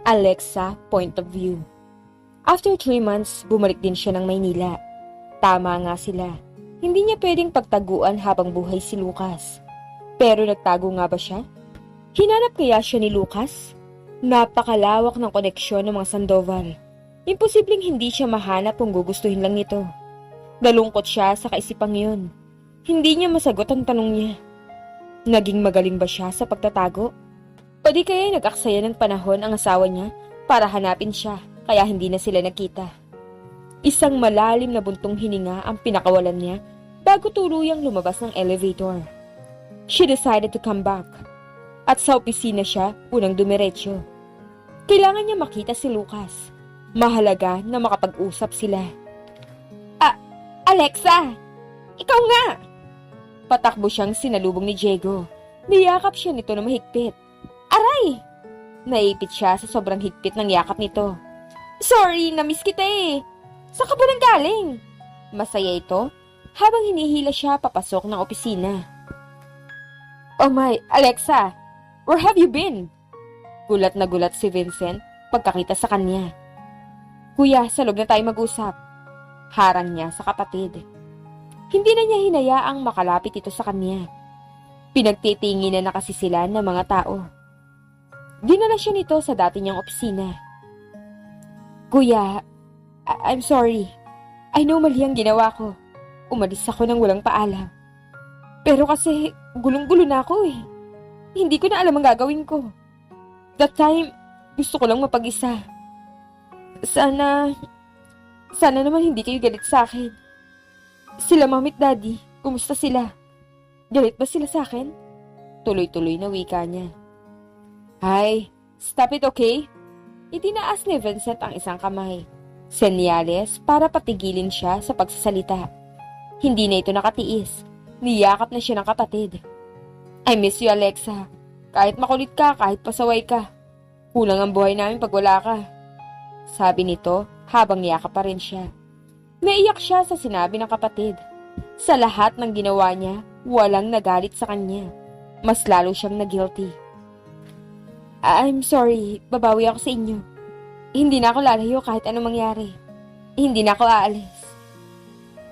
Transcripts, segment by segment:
Alexa Point of View. After 3 months, bumalik din siya ng Maynila. Tama nga sila. Hindi niya pwedeng pagtaguan habang buhay si Lucas. Pero nagtago nga ba siya? Hinanap kaya siya ni Lucas? Napakalawak ng koneksyon ng mga Sandoval. Imposibleng hindi siya mahanap kung gugustuhin lang nito. Nalungkot siya sa kaisipang yun. Hindi niya masagot ang tanong niya. Naging magaling ba siya sa pagtatago? O di kaya nag-aksaya ng panahon ang asawa niya para hanapin siya kaya hindi na sila nakita. Isang malalim na buntong hininga ang pinakawalan niya bago tuluyang lumabas ng elevator. She decided to come back. At sa opisina siya unang dumiretso. Kailangan niya makita si Lucas. Mahalaga na makapag-usap sila. Alexa! Ikaw nga! Patakbo siyang sinalubong ni Diego. Niyakap siya nito na mahigpit. Aray! Naipit siya sa sobrang higpit ng yakap nito. Sorry, namiss kita eh. Saan ka ba nang galing? Masaya ito habang hinihila siya papasok ng opisina. Oh my, Alexa! Where have you been? Gulat na gulat si Vincent pagkakita sa kanya. Kuya, sa loob na tayo mag-usap. Harang niya sa kapatid. Hindi na niya hinayaang makalapit ito sa kanya. Pinagtitingin na kasi sila ng mga tao. Dinala siya nito sa dati niyang opisina. Kuya, I'm sorry. I know mali ang ginawa ko. Umalis ako nang walang paalam. Pero kasi gulong-gulo na ako eh. Hindi ko na alam ang gagawin ko. That time, gusto ko lang mapag-isa. Sana naman hindi kayo galit sa akin. Sila mamit daddy, kumusta sila? Galit ba sila sa akin? Tuloy-tuloy na wika niya. Ay, stop it, okay? Itinaas ni Vincent ang isang kamay. Senyales para patigilin siya sa pagsasalita. Hindi na ito nakatiis. Niyakap na siya ng kapatid. I miss you, Alexa. Kahit makulit ka, kahit pasaway ka. Kulang ang buhay namin pag wala ka. Sabi nito habang yakap pa rin siya. Naiyak siya sa sinabi ng kapatid. Sa lahat ng ginawa niya, walang nagalit sa kanya. Mas lalo siyang na-guilty. I'm sorry, babawi ako sa inyo. Hindi na ako lalayo kahit anong mangyari. Hindi na ako aalis.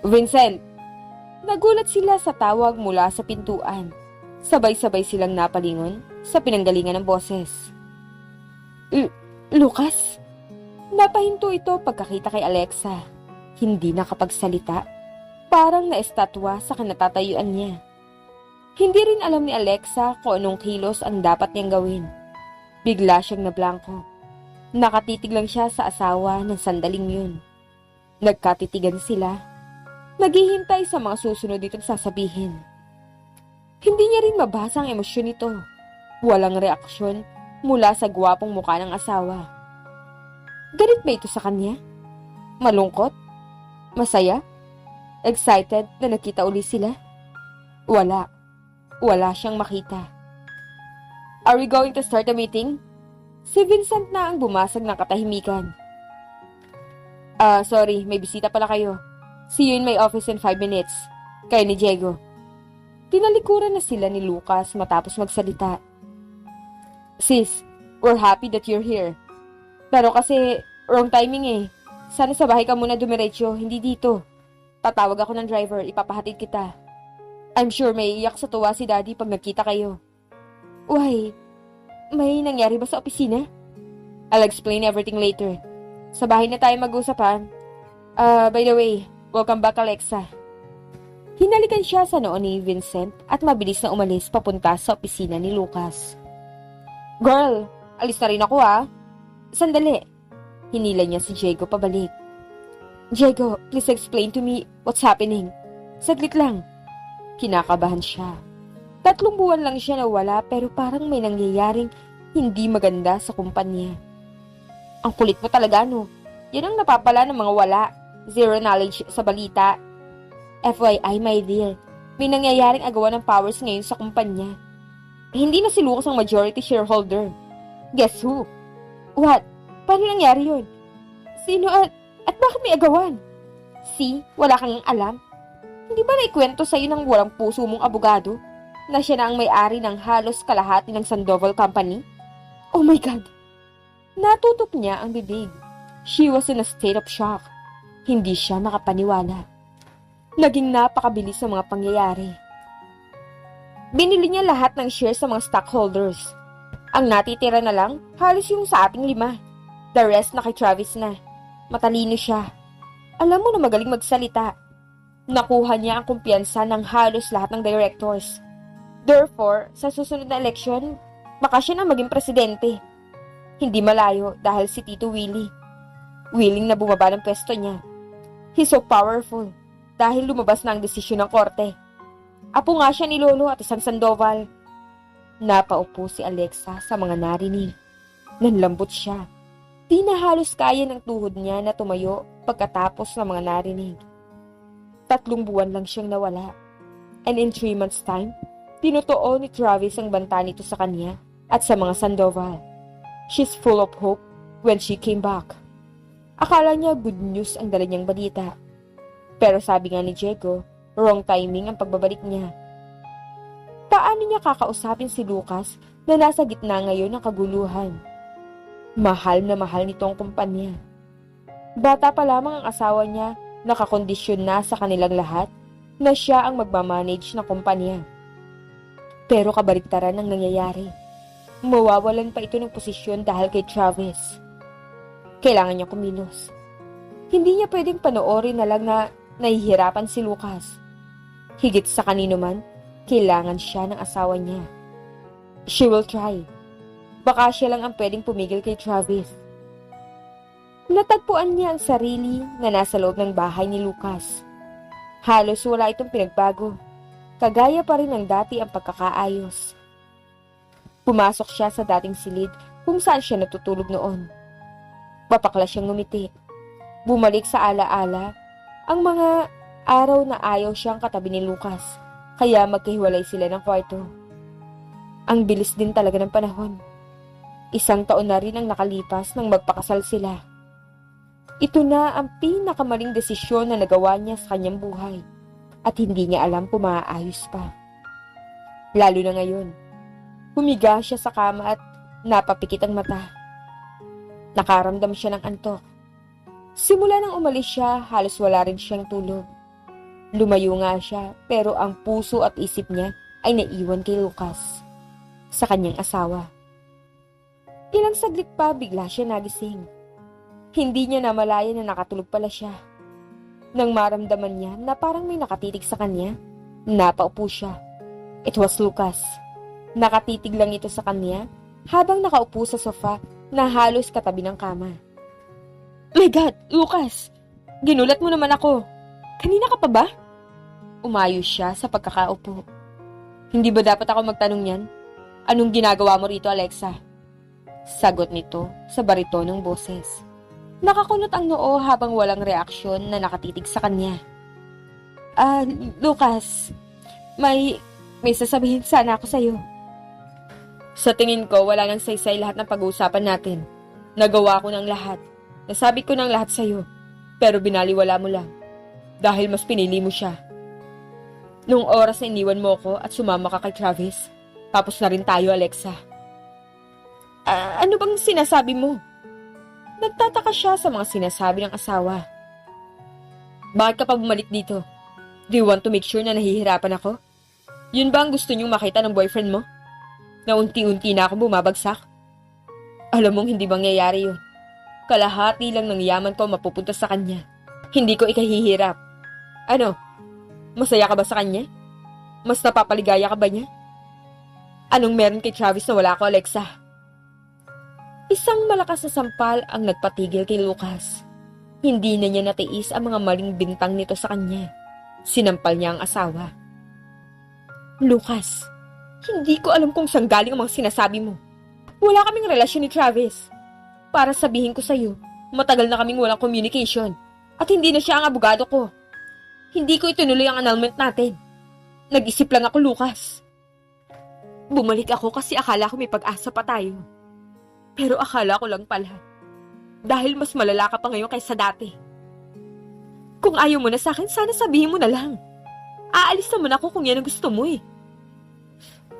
Vincent! Nagulat sila sa tawag mula sa pintuan. Sabay-sabay silang napalingon sa pinanggalingan ng boses. Lucas? Napahinto ito pagkakita kay Alexa. Hindi nakapagsalita. Parang naestatwa sa kinatatayuan niya. Hindi rin alam ni Alexa kung anong kilos ang dapat niyang gawin. Bigla siyang nablangko. Nakatitig lang siya sa asawa ng sandaling yun. Nagkatitigan sila. Naghihintay sa mga susunod ditong sasabihin. Hindi niya rin mabasa ang emosyon nito. Walang reaksyon mula sa gwapong mukha ng asawa. Galit ba ito sa kanya? Malungkot? Masaya? Excited na nakita uli sila? Wala. Wala siyang makita. Are we going to start the meeting? Si Vincent na ang bumasag ng katahimikan. Sorry, may bisita pala kayo. See you in my office in 5 minutes. Kayo ni Diego. Tinalikuran na sila ni Lucas matapos magsalita. Sis, we're happy that you're here. Pero kasi, wrong timing eh. Sana sa bahay ka muna dumiretso, hindi dito. Tatawag ako ng driver, ipapahatid kita. I'm sure may iyak sa tuwa si Daddy pag nagkita kayo. Why? May nangyari ba sa opisina? I'll explain everything later. Sa bahay na tayo mag-usap ha. By the way, welcome back Alexa. Hinalikan siya sa noo ni Vincent at mabilis na umalis papunta sa opisina ni Lucas. Girl, alis na rin ako ha. Sandali. Hinila niya si Diego pabalik. Diego, please explain to me what's happening. Saglit lang. Kinakabahan siya. 3 buwan lang siya nawala pero parang may nangyayaring hindi maganda sa kumpanya. Ang kulit mo talaga no. Yan ang napapala ng mga wala. Zero knowledge sa balita. FYI my dear, may nangyayaring agawan ng powers ngayon sa kumpanya. Hindi na si Lucas ang majority shareholder. Guess who? What? Paano nangyari yun? Sino at bakit may agawan? See, wala kang alam. Hindi ba naikwento sa'yo ng walang puso mong abogado na siya na ang may-ari ng halos kalahati ng Sandoval Company? Oh my God! Natutok niya ang bibig. She was in a state of shock. Hindi siya makapaniwala. Naging napakabilis ang mga pangyayari. Binili niya lahat ng shares sa mga stockholders. Ang natitira na lang, halos yung sa ating 5. The rest na kay Travis na. Matalino siya. Alam mo na magaling magsalita. Nakuha niya ang kumpiyansa ng halos lahat ng directors. Therefore, sa susunod na eleksyon, baka siya na maging presidente. Hindi malayo dahil si Tito Willie. Willing na bumaba ng pwesto niya. He's so powerful dahil lumabas na ang desisyon ng korte. Apo nga siya ni Lolo at isang Sandoval. Napaupo si Alexa sa mga narinig. Nanlambot siya. Di na halos kaya ng tuhod niya na tumayo pagkatapos ng mga narinig. 3 buwan lang siyang nawala. And in 3 months' time, tinutuo ni Travis ang banta nito sa kanya at sa mga Sandoval. She's full of hope when she came back. Akala niya good news ang dala niyang balita. Pero sabi nga ni Diego, wrong timing ang pagbabalik niya. Paano niya kakausapin si Lucas na nasa gitna ngayon ng kaguluhan? Mahal na mahal nito ang kumpanya. Bata pa lamang ang asawa niya, nakakondisyon na sa kanilang lahat na siya ang magmamanage ng kumpanya. Pero kabaligtaran ang nangyayari. Mawawalan pa ito ng posisyon dahil kay Travis. Kailangan niya kumilos. Hindi niya pwedeng panoorin na lang na nahihirapan si Lucas. Higit sa kanino man, kailangan siya ng asawa niya. She will try. Baka siya lang ang pwedeng pumigil kay Travis. Natagpuan niya ang sarili na nasa loob ng bahay ni Lucas. Halos wala itong pinagbago. Kagaya pa rin ng dati ang pagkakaayos. Pumasok siya sa dating silid kung saan siya natutulog noon. Papakla siyang ngumiti. Bumalik sa alaala ang mga araw na ayaw siyang katabi ni Lucas, kaya magkahiwalay sila ng kwarto. Ang bilis din talaga ng panahon. 1 taon na rin ang nakalipas nang magpakasal sila. Ito na ang pinakamaling desisyon na nagawa niya sa kanyang buhay at hindi niya alam kung maaayos pa. Lalo na ngayon, humiga siya sa kama at napapikit ang mata. Nakaramdam siya ng antok. Simula nang umalis siya, halos wala rin siyang tulog. Lumayo nga siya, pero ang puso at isip niya ay naiwan kay Lucas, sa kanyang asawa. Ilang saglit pa, bigla siya nagising. Hindi niya namalayan na nakatulog pala siya. Nang maramdaman niya na parang may nakatitig sa kanya, napaupo siya. It was Lucas. Nakatitig lang ito sa kanya habang nakaupo sa sofa na halos katabi ng kama. My God, Lucas! Ginulat mo naman ako. Kanina ka pa ba? Umayos siya sa pagkakaupo. Hindi ba dapat ako magtanong yan? Anong ginagawa mo rito, Alexa? Sagot nito sa baritonong boses. Nakakunot ang noo habang walang reaksyon na nakatitig sa kanya. Lucas, may sasabihin sana ako sa'yo. Sa tingin ko, wala nang saysay lahat ng pag-uusapan natin. Nagawa ko ng lahat. Nasabi ko ng lahat sa'yo. Pero binaliwala mo lang. Dahil mas pinili mo siya. Nung oras na iniwan mo ko at sumama ka kay Travis, tapos na rin tayo, Alexa. Ano bang sinasabi mo? Nagtataka siya sa mga sinasabi ng asawa. Bakit ka pa bumalik dito? Do you want to make sure na nahihirapan ako? Yun ba ang gusto niyong makita ng boyfriend mo? Na unti-unti na ako bumabagsak? Alam mong hindi mangyayari yun. Kalahati lang ng yaman ko mapupunta sa kanya. Hindi ko ikahihirap. Ano? Masaya ka ba sa kanya? Mas napapaligaya ka ba niya? Anong meron kay Travis na wala ko, Alexa? Isang malakas na sampal ang nagpatigil kay Lucas. Hindi na niya natiis ang mga maling bintang nito sa kanya. Sinampal niya ang asawa. Lucas, hindi ko alam kung saan galing ang mga sinasabi mo. Wala kaming relasyon ni Travis. Para sabihin ko sa'yo, matagal na kaming walang communication. At hindi na siya ang abogado ko. Hindi ko itunuloy ang annulment natin. Nag-isip lang ako, Lucas. Bumalik ako kasi akala ko may pag-asa pa tayo. Pero akala ko lang pala. Dahil mas malala ka pa ngayon kaysa dati. Kung ayaw mo na sa akin, sana sabihin mo na lang. Aalis naman ako kung yan ang gusto mo eh.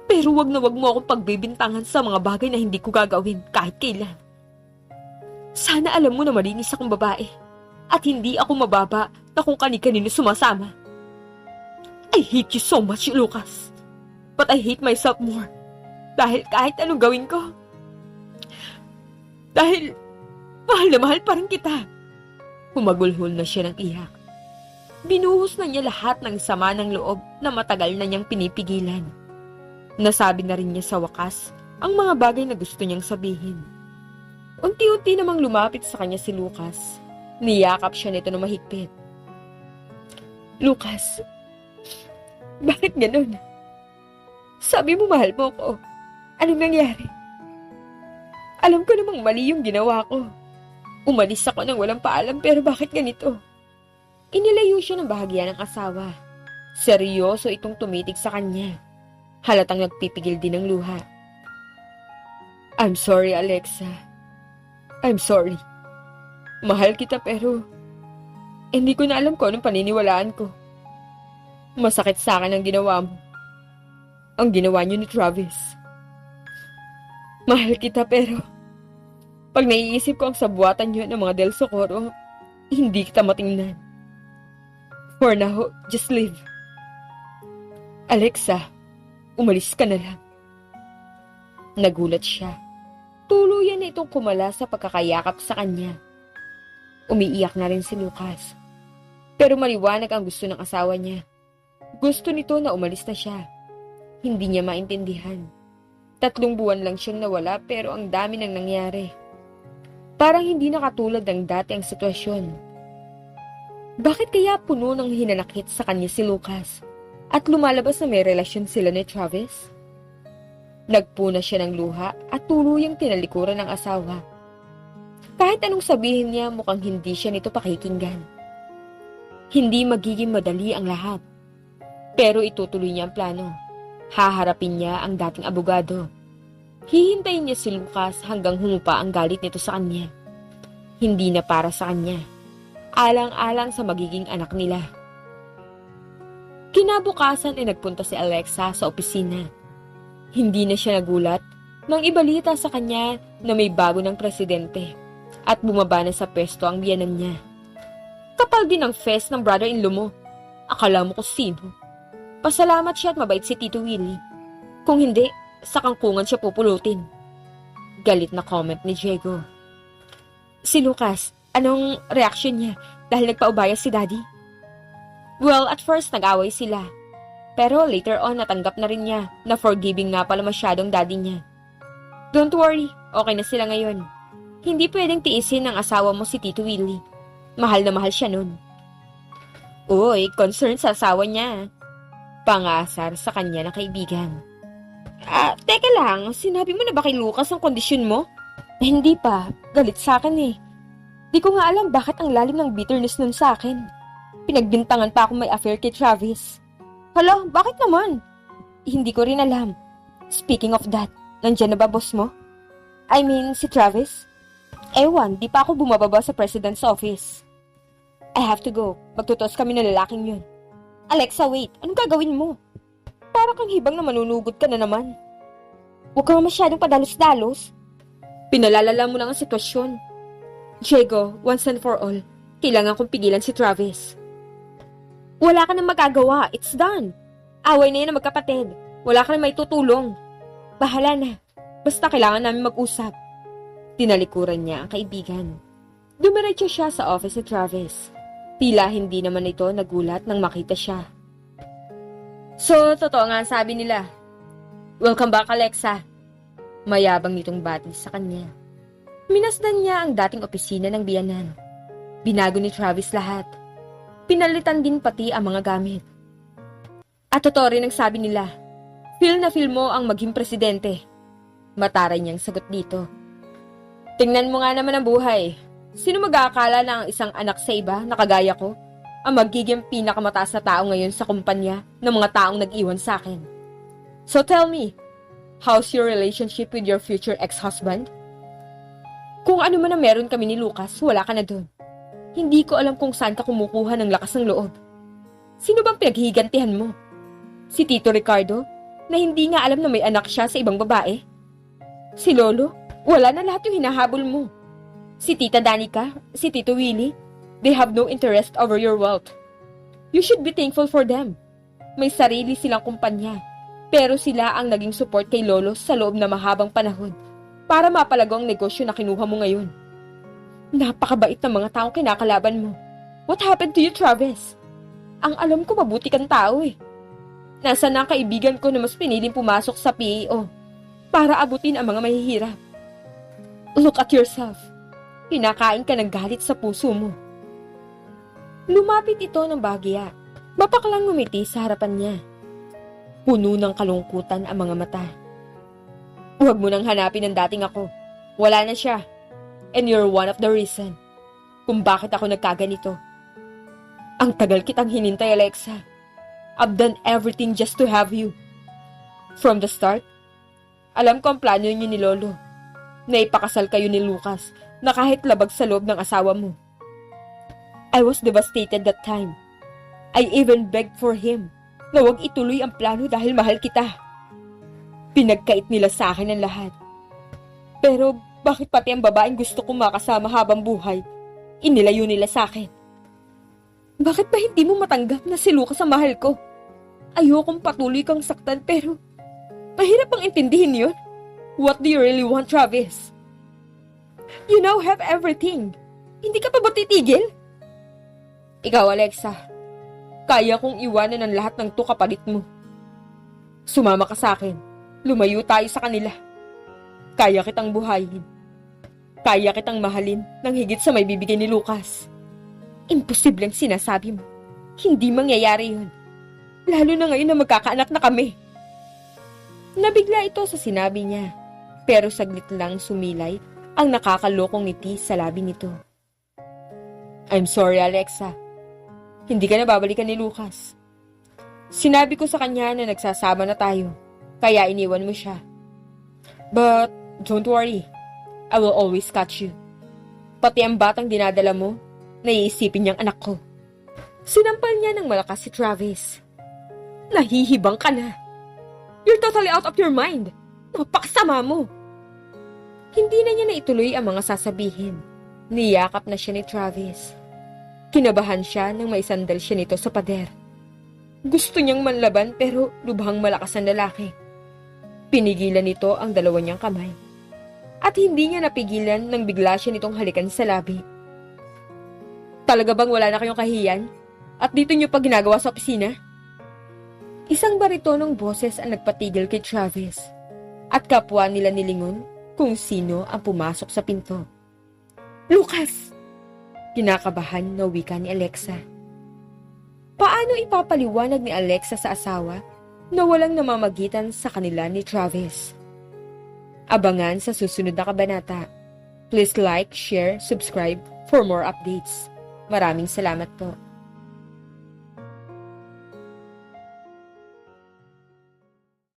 Pero wag na wag mo akong pagbibintangan sa mga bagay na hindi ko gagawin kahit kailan. Sana alam mo na malinis akong babae at hindi ako mababa na kung kani-kanino sumasama. I hate you so much, Lucas. But I hate myself more. Dahil kahit anong gawin ko. Dahil mahal na mahal pa rin kita. Humagulhol na siya ng iyak. Binuhos na niya lahat ng sama ng loob na matagal na niyang pinipigilan. Nasabi na rin niya sa wakas ang mga bagay na gusto niyang sabihin. Unti-unti namang lumapit sa kanya si Lucas. Niyakap siya nito na mahigpit. Lucas, bakit ganun? Sabi mo mahal mo ko. Anong nangyari? Alam ko namang mali yung ginawa ko. Umalis ako nang walang paalam pero bakit ganito? Inilayo siya ng bahagya ng asawa. Seryoso itong tumitig sa kanya. Halatang nagpipigil din ng luha. I'm sorry, Alexa. I'm sorry. Mahal kita pero hindi ko na alam kung anong paniniwalaan ko. Masakit sa akin ang ginawa mo. Ang ginawa niyo ni Travis. Mahal kita pero pag naiisip ko ang sabuatan niyo ng mga Del Socorro, hindi kita matingnan. For now, just leave. Alexa, umalis ka na lang. Nagulat siya. Tuluyan na itong kumala sa pagkakayakap sa kanya. Umiiyak na rin si Lucas. Pero maliwanag ang gusto ng asawa niya. Gusto nito na umalis na siya. Hindi niya maintindihan. 3 buwan lang siyang nawala pero ang dami nang nangyari. Parang hindi na katulad ng dati ang sitwasyon. Bakit kaya puno ng hinanakit sa kanya si Lucas at lumalabas na may relasyon sila ni Travis? Nagpuna siya ng luha at tuluyang tinalikuran ng asawa. Kahit anong sabihin niya mukhang hindi siya nito pakikinggan. Hindi magiging madali ang lahat. Pero itutuloy niya ang plano. Haharapin niya ang dating abogado. Hihintayin niya si Lucas hanggang humupa ang galit nito sa kanya. Hindi na para sa kanya. Alang-alang sa magiging anak nila. Kinabukasan ay nagpunta si Alexa sa opisina. Hindi na siya nagulat nang ibalita sa kanya na may bago ng presidente at bumaba na sa pwesto ang biyanan niya. Kapal din ang fest ng brother-in-law mo. Akala mo kung sino. Pasalamat siya at mabait si Tito Willie. Kung hindi, sa kangkungan siya pupulutin. Galit na comment ni Diego. Si Lucas, anong reaksyon niya dahil nagpaubaya si Daddy? Well, at first nag-away sila. Pero later on natanggap na rin niya na forgiving nga pala masyadong Daddy niya. Don't worry, okay na sila ngayon. Hindi pwedeng tiisin ng asawa mo si Tito Willie. Mahal na mahal siya nun. Uy, concern sa asawa niya. Pangasar sa kanya na kaibigan. Teka lang, sinabi mo na ba kay Lucas ang kondisyon mo? Hindi pa, galit sa akin eh. Di ko nga alam bakit ang lalim ng bitterness nun sa akin. Pinagbintangan pa akong may affair kay Travis. Hala, bakit naman? Hindi ko rin alam. Speaking of that, nandyan na ba boss mo? I mean, si Travis? Ewan, di pa ako bumababa sa president's office. I have to go. Magtutos kami ng lalaking yun. Alexa, wait. Anong gagawin mo? Para kang hibang na manunugod ka na naman. Huwag kang masyadong padalos-dalos. Pinalalala mo lang ang sitwasyon. Diego, once and for all, kailangan kong pigilan si Travis. Wala ka nang magagawa. It's done. Away na yan ang magkapatid. Wala ka nang may tutulong. Bahala na. Basta kailangan namin mag-usap. Tinalikuran niya ang kaibigan. Dumiretso siya sa office ni Travis. Tila hindi naman ito nagulat nang makita siya. So, totoo nga ang sabi nila. Welcome back, Alexa. Mayabang nitong bati sa kanya. Minasdan niya ang dating opisina ng biyanan. Binago ni Travis lahat. Pinalitan din pati ang mga gamit. At totoo rin ang sabi nila. Feel na feel mo ang maging presidente. Mataray niyang sagot dito. Tingnan mo nga naman ang buhay. Sino mag-aakala na ang isang anak sa iba na kagaya ko ang magiging pinakamataas na tao ngayon sa kumpanya ng mga taong nag-iwan sa akin? So tell me, how's your relationship with your future ex-husband? Kung ano man ang meron kami ni Lucas, wala ka na doon. Hindi ko alam kung saan ka kumukuha ng lakas ng loob. Sino bang pinaghihigantihan mo? Si Tito Ricardo, na hindi nga alam na may anak siya sa ibang babae? Si Lolo, wala na lahat yung hinahabol mo. Si Tita Danica, si Tito Willie, they have no interest over your wealth. You should be thankful for them. May sarili silang kumpanya, pero sila ang naging support kay Lolo sa loob na mahabang panahon para mapalago ang negosyo na kinuha mo ngayon. Napakabait ng mga taong kinakalaban mo. What happened to you, Travis? Ang alam ko mabuti kang tao eh. Nasaan na ang kaibigan ko na mas piniling pumasok sa PAO para abutin ang mga mahihirap? Look at yourself. Pinakain ka ng galit sa puso mo. Lumapit ito ng bahagya. Mapaklang ngumiti sa harapan niya. Puno ng kalungkutan ang mga mata. Huwag mo nang hanapin ang dating ako. Wala na siya. And you're one of the reason kung bakit ako nagkaganito. Ang tagal kitang hinintay, Alexa. I've done everything just to have you. From the start, alam ko ang plano niyo ni Lolo. Naipakasal kayo ni Lucas na kahit labag sa loob ng asawa mo. I was devastated that time. I even begged for him na huwag ituloy ang plano dahil mahal kita. Pinagkait nila sa akin ang lahat. Pero bakit pati ang babaeng gusto kong makasama habang buhay, inilayo nila sa akin? Bakit ba hindi mo matanggap na si Lucas ang mahal ko? Ayokong patuloy kang saktan pero mahirap bang intindihin yun? What do you really want, Travis? You now have everything. Hindi ka pa ba titigil? Ikaw, Alexa, kaya kong iwanan ang lahat ng kapalit mo. Sumama ka sa akin. Lumayo tayo sa kanila. Kaya kitang buhayin. Kaya kitang mahalin ng higit sa may bibigay ni Lucas. Imposibleng sinasabi mo. Hindi mangyayari yun. Lalo na ngayon na magkakaanak na kami. Nabigla ito sa sinabi niya. Pero saglit lang sumilay ang nakakalokong ngiti sa labi nito. I'm sorry, Alexa. Hindi ka na babalikan ni Lucas. Sinabi ko sa kanya na nagsasama na tayo, kaya iniwan mo siya. But don't worry. I will always catch you. Pati ang batang dinadala mo, naiisipin niyang anak ko. Sinampal niya ng malakas si Travis. Nahihibang ka na. You're totally out of your mind. Napakasama mo. Hindi na niya naituloy ang mga sasabihin. Niyakap na siya ni Travis. Kinabahan siya nang maisandal siya nito sa pader. Gusto niyang manlaban pero lubhang malakas ang lalaki. Pinigilan nito ang dalawa niyang kamay. At hindi niya napigilan nang bigla siya nitong halikan sa labi. Talaga bang wala na kayong kahiyan? At dito niyo pa ginagawa sa opisina? Isang baritonong boses ang nagpatigil kay Travis. At kapwa nila nilingon kung sino ang pumasok sa pinto. Lucas! Kinakabahan na wika ni Alexa. Paano ipapaliwanag ni Alexa sa asawa na walang namamagitan sa kanila ni Travis? Abangan sa susunod na kabanata. Please like, share, subscribe for more updates. Maraming salamat po.